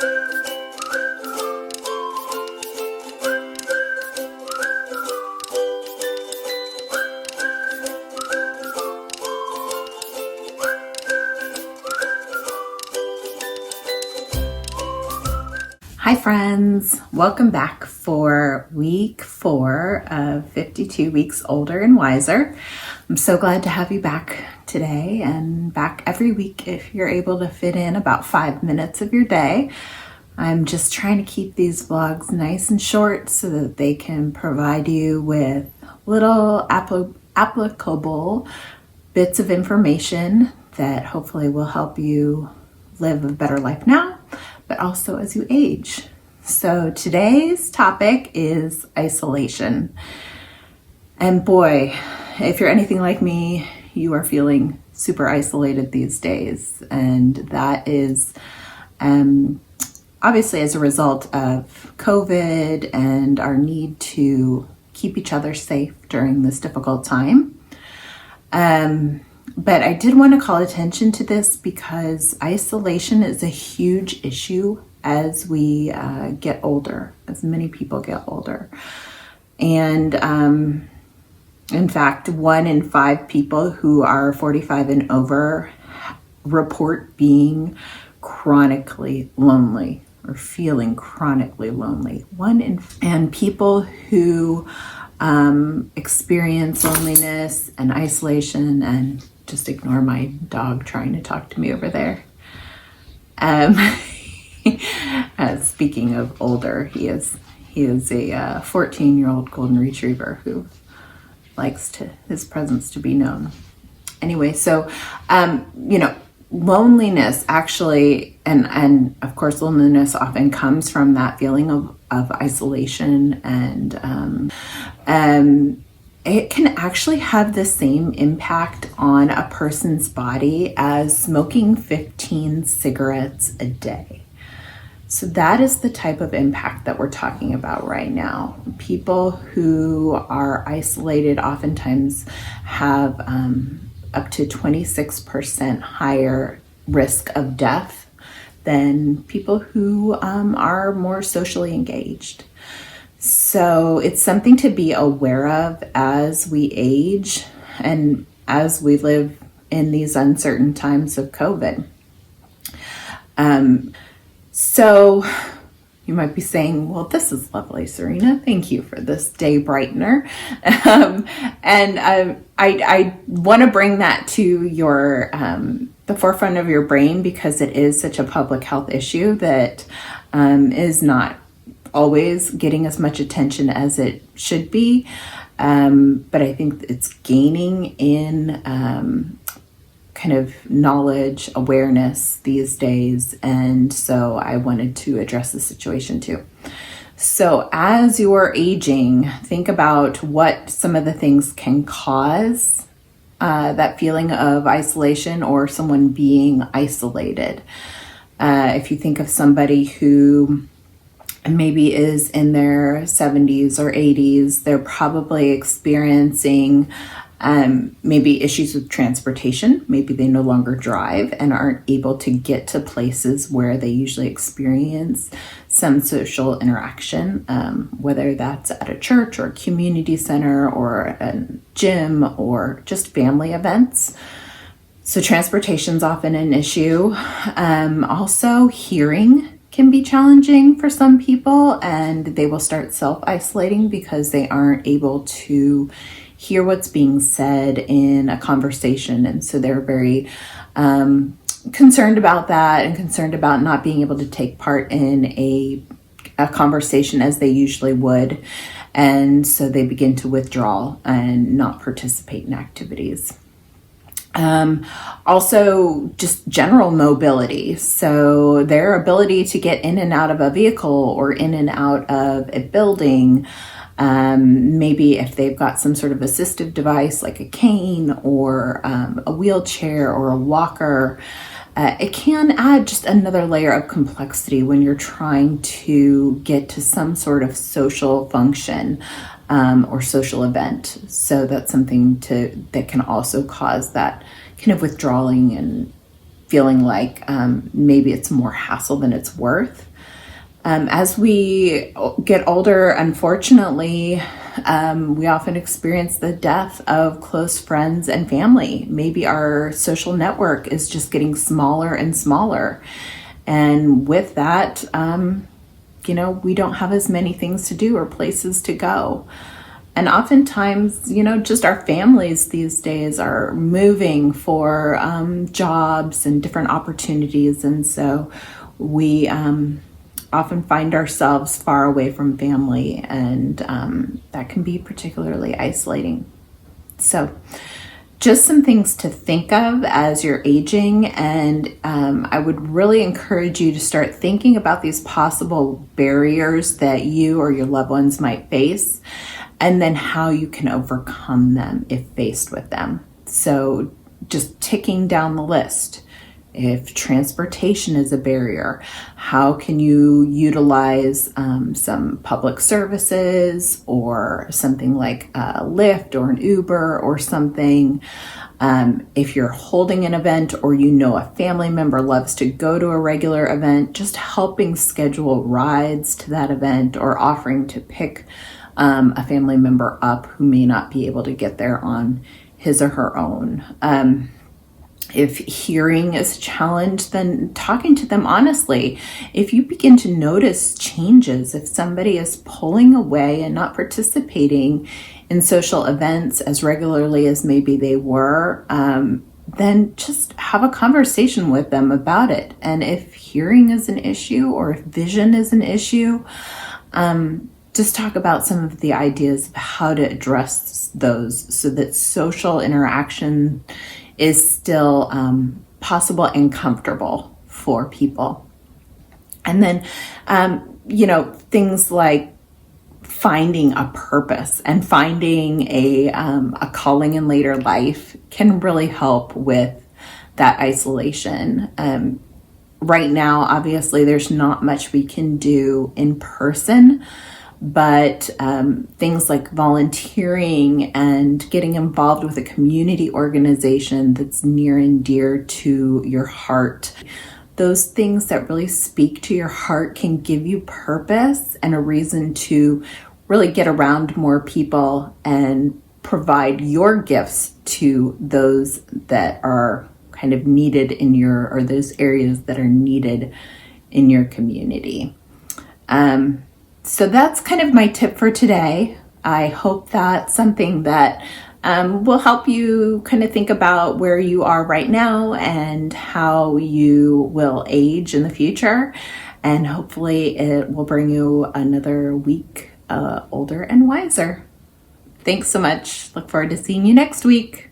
Hi friends, welcome back for week 4 of 52 Weeks Older and Wiser. I'm so glad to have you back today and back every week if you're able to fit in about 5 minutes of your day. I'm just trying to keep these vlogs nice and short so that they can provide you with little applicable bits of information that hopefully will help you live a better life now, but also as you age. So today's topic is isolation. And boy, if you're anything like me, you are feeling super isolated these days. And that is obviously as a result of COVID and our need to keep each other safe during this difficult time. But I did want to call attention to this because isolation is a huge issue as we get older, as many people get older. And in fact, 1 in 5 people who are 45 and over report being chronically lonely or feeling chronically lonely. And people who experience loneliness and isolation, and just ignore my dog trying to talk to me over there. Speaking of older, he is a 14-year-old golden retriever who likes his presence to be known. Anyway, so loneliness actually, and of course loneliness often comes from that feeling of isolation, and it can actually have the same impact on a person's body as smoking 15 cigarettes a day. So that is the type of impact that we're talking about right now. People who are isolated oftentimes have up to 26% higher risk of death than people who are more socially engaged. So it's something to be aware of as we age and as we live in these uncertain times of COVID. So you might be saying, well, this is lovely, Serena. Thank you for this day brightener. I want to bring that to the forefront of your brain because it is such a public health issue that is not always getting as much attention as it should be. But I think it's gaining in kind of knowledge, awareness these days. And so I wanted to address the situation too. So as you're aging, think about what some of the things can cause that feeling of isolation or someone being isolated. If you think of somebody who maybe is in their 70s or 80s, they're probably experiencing maybe issues with transportation. Maybe they no longer drive and aren't able to get to places where they usually experience some social interaction, whether that's at a church or a community center or a gym or just family events. So transportation's often an issue. Also, hearing can be challenging for some people, and they will start self-isolating because they aren't able to hear what's being said in a conversation. And so they're very concerned about that and concerned about not being able to take part in a conversation as they usually would. And so they begin to withdraw and not participate in activities. Also, just general mobility. So their ability to get in and out of a vehicle or in and out of a building, maybe if they've got some sort of assistive device like a cane or a wheelchair or a walker, it can add just another layer of complexity when you're trying to get to some sort of social function or social event. So that's something that can also cause that kind of withdrawing and feeling like maybe it's more hassle than it's worth. As we get older, unfortunately, we often experience the death of close friends and family. Maybe our social network is just getting smaller and smaller. And with that, we don't have as many things to do or places to go. And oftentimes, just our families these days are moving for jobs and different opportunities. And so we often find ourselves far away from family, and that can be particularly isolating. So just some things to think of as you're aging, and I would really encourage you to start thinking about these possible barriers that you or your loved ones might face, and then how you can overcome them if faced with them. So just ticking down the list. If transportation is a barrier, how can you utilize some public services or something like a Lyft or an Uber or something? If you're holding an event or a family member loves to go to a regular event, just helping schedule rides to that event or offering to pick a family member up who may not be able to get there on his or her own. If hearing is a challenge, then talking to them honestly. If you begin to notice changes, if somebody is pulling away and not participating in social events as regularly as maybe they were, then just have a conversation with them about it. And if hearing is an issue or if vision is an issue, just talk about some of the ideas of how to address those so that social interaction is still possible and comfortable for people. And then, things like finding a purpose and finding a calling in later life can really help with that isolation. Right now, obviously, there's not much we can do in person, but things like volunteering and getting involved with a community organization that's near and dear to your heart, those things that really speak to your heart can give you purpose and a reason to really get around more people and provide your gifts to those that are kind of needed or those areas that are needed in your community. So that's kind of my tip for today. I hope that's something that will help you kind of think about where you are right now and how you will age in the future. And hopefully it will bring you another week older and wiser. Thanks so much. Look forward to seeing you next week.